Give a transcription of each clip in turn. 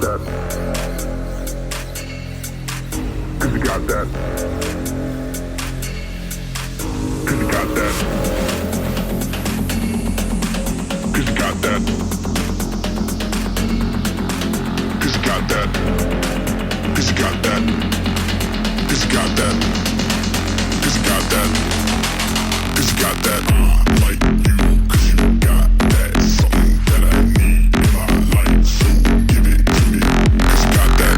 that. Cause you got that. Cause you got that. Cause you got that. Cause you got that. Cause you got that. Cause you got that. Cause you got that. Cause you got that. Cause you got that. Like you, cause you got that. Something that I need in my life, so give it to me. Cause you got that.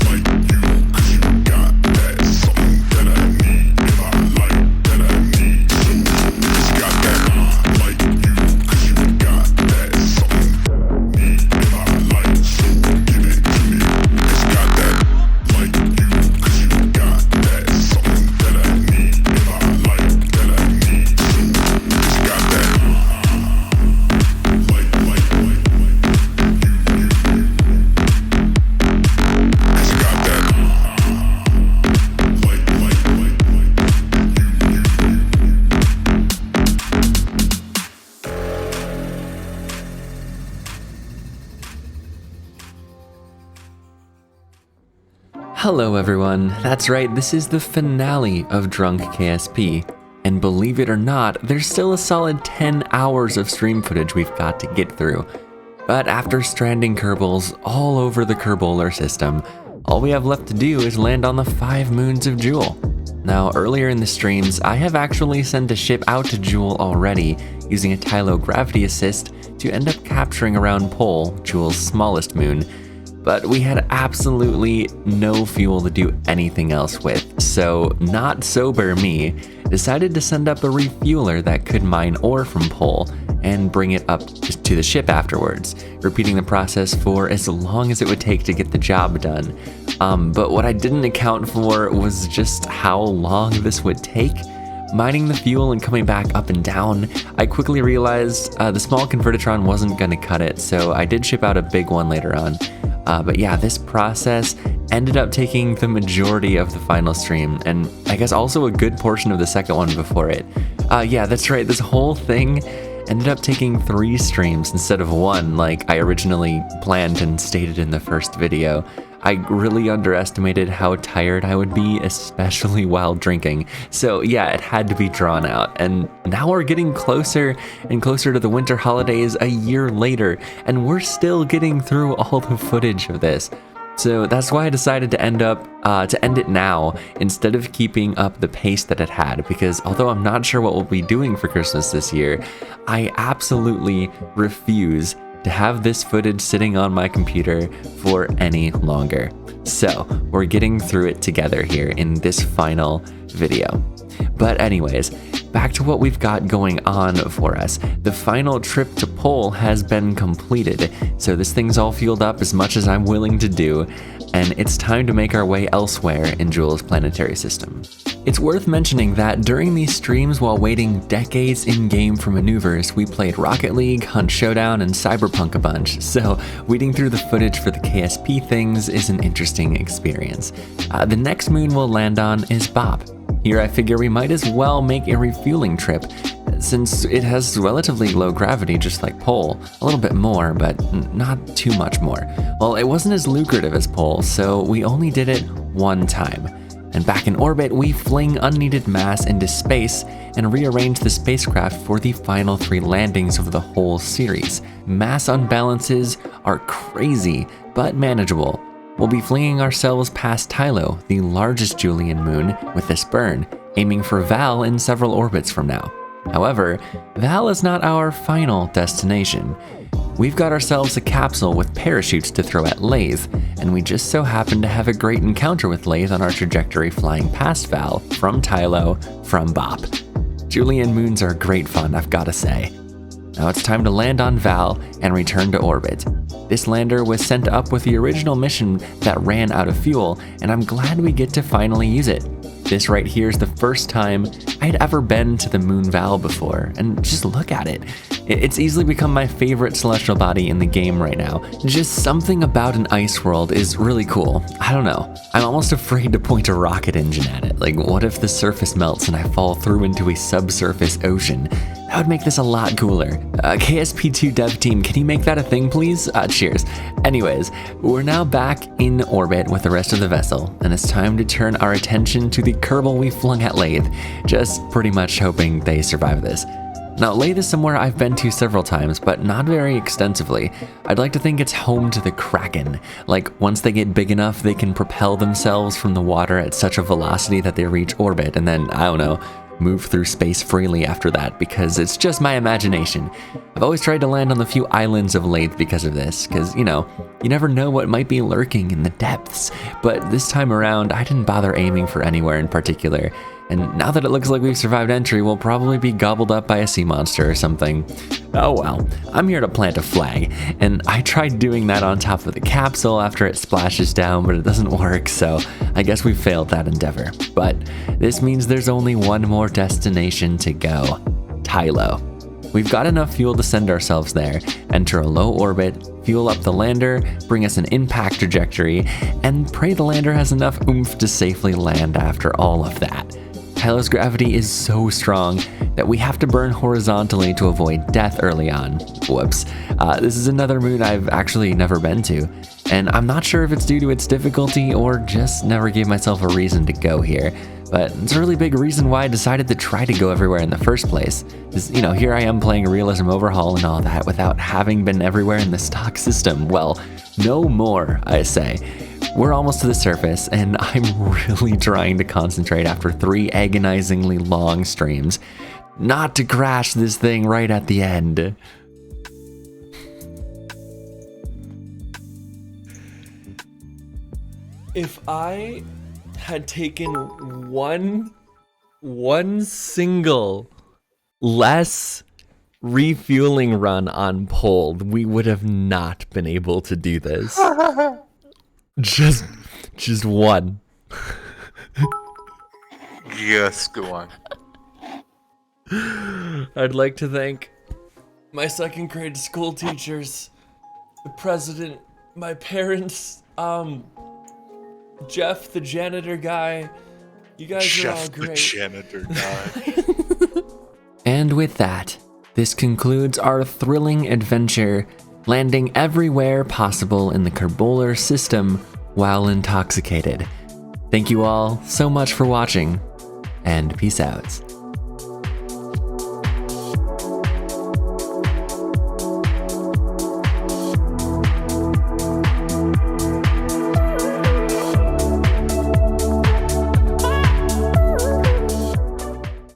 Like you, cause you got that. Something that I need in my life, that I need, so cause you got that. Like you, cause you got that. Something that I need in my life, so give it to me. Cause you got that. Like you, cause you got that. Something that I need in my life, that I need, so cause you got that. Hello everyone, that's right, this is the finale of Drunk KSP, and believe it or not, there's still a solid 10 hours of stream footage we've got to get through. But after stranding Kerbols all over the Kerboler system, all we have left to do is land on the 5 moons of Jewel. Now, earlier in the streams, I have actually sent a ship out to Jewel already, using a Tylo gravity assist to end up capturing around Pole, Jewel's smallest moon. But we had absolutely no fuel to do anything else with, so not sober me decided to send up a refueler that could mine ore from Pole and bring it up to the ship afterwards, repeating the process for as long as it would take to get the job done. But what I didn't account for was just how long this would take. Mining the fuel and coming back up and down, I quickly realized the small convertitron wasn't going to cut it, so I did ship out a big one later on. But yeah, this process ended up taking the majority of the final stream, and I guess also a good portion of the second one before it. Yeah, that's right, this whole thing ended up taking 3 streams instead of 1 like I originally planned and stated in the first video. I really underestimated how tired I would be, especially while drinking. So yeah, it had to be drawn out. And now we're getting closer and closer to the winter holidays a year later, and we're still getting through all the footage of this. So that's why I decided to end it now instead of keeping up the pace that it had, because although I'm not sure what we'll be doing for Christmas this year, I absolutely refuse to have this footage sitting on my computer for any longer. So we're getting through it together here in this final video. But anyways, back to what we've got going on for us. The final trip to Pole has been completed, so this thing's all fueled up as much as I'm willing to do, and it's time to make our way elsewhere in Jewel's planetary system. It's worth mentioning that during these streams while waiting decades in-game for maneuvers, we played Rocket League, Hunt Showdown, and Cyberpunk a bunch, so weeding through the footage for the KSP things is an interesting experience. The next moon we'll land on is Bob. Here I figure we might as well make a refueling trip, since it has relatively low gravity just like Pole, a little bit more, but not too much more. Well, it wasn't as lucrative as Pole, so we only did it 1 time. And back in orbit, we fling unneeded mass into space and rearrange the spacecraft for the final 3 landings of the whole series. Mass unbalances are crazy, but manageable. We'll be flinging ourselves past Tylo, the largest Julian moon, with this burn, aiming for Val in several orbits from now. However, Val is not our final destination. We've got ourselves a capsule with parachutes to throw at Lathe, and we just so happen to have a great encounter with Lathe on our trajectory flying past Val, from Tylo, from Bop. Julian moons are great fun, I've gotta say. Now it's time to land on Val and return to orbit. This lander was sent up with the original mission that ran out of fuel, and I'm glad we get to finally use it. This right here is the first time I'd ever been to the moon Val before, and just look at it. It's easily become my favorite celestial body in the game right now. Just something about an ice world is really cool. I don't know. I'm almost afraid to point a rocket engine at it. Like, what if the surface melts and I fall through into a subsurface ocean? That would make this a lot cooler. KSP2 dev team, can you make that a thing, please? Cheers. Anyways, we're now back in orbit with the rest of the vessel, and it's time to turn our attention to the Kerbol we flung at Lathe, just pretty much hoping they survive this. Now, Lathe is somewhere I've been to several times, but not very extensively. I'd like to think it's home to the Kraken. Like, once they get big enough, they can propel themselves from the water at such a velocity that they reach orbit, and then, I don't know, move through space freely after that, because it's just my imagination. I've always tried to land on the few islands of Lathe because of this, because, you know, you never know what might be lurking in the depths. But this time around, I didn't bother aiming for anywhere in particular. And now that it looks like we've survived entry, we'll probably be gobbled up by a sea monster or something. Oh well, I'm here to plant a flag, and I tried doing that on top of the capsule after it splashes down, but it doesn't work, so I guess we failed that endeavor. But this means there's only one more destination to go: Tylo. We've got enough fuel to send ourselves there, enter a low orbit, fuel up the lander, bring us an impact trajectory, and pray the lander has enough oomph to safely land after all of that. Tylo's gravity is so strong that we have to burn horizontally to avoid death early on. Whoops. This is another moon I've actually never been to, and I'm not sure if it's due to its difficulty or just never gave myself a reason to go here. But it's a really big reason why I decided to try to go everywhere in the first place. Is, you know, here I am playing Realism Overhaul and all that without having been everywhere in the stock system. Well, no more, I say. We're almost to the surface, and I'm really trying to concentrate after 3 agonizingly long streams, not to crash this thing right at the end. If I had taken one single less refueling run on Pold, we would have not been able to do this. Just one. Just one. I'd like to thank my second grade school teachers, the president, my parents, Jeff, the janitor guy. You guys are all great. Jeff, the janitor guy. And with that, this concludes our thrilling adventure, landing everywhere possible in the Kerboler system while intoxicated. Thank you all so much for watching, and peace out.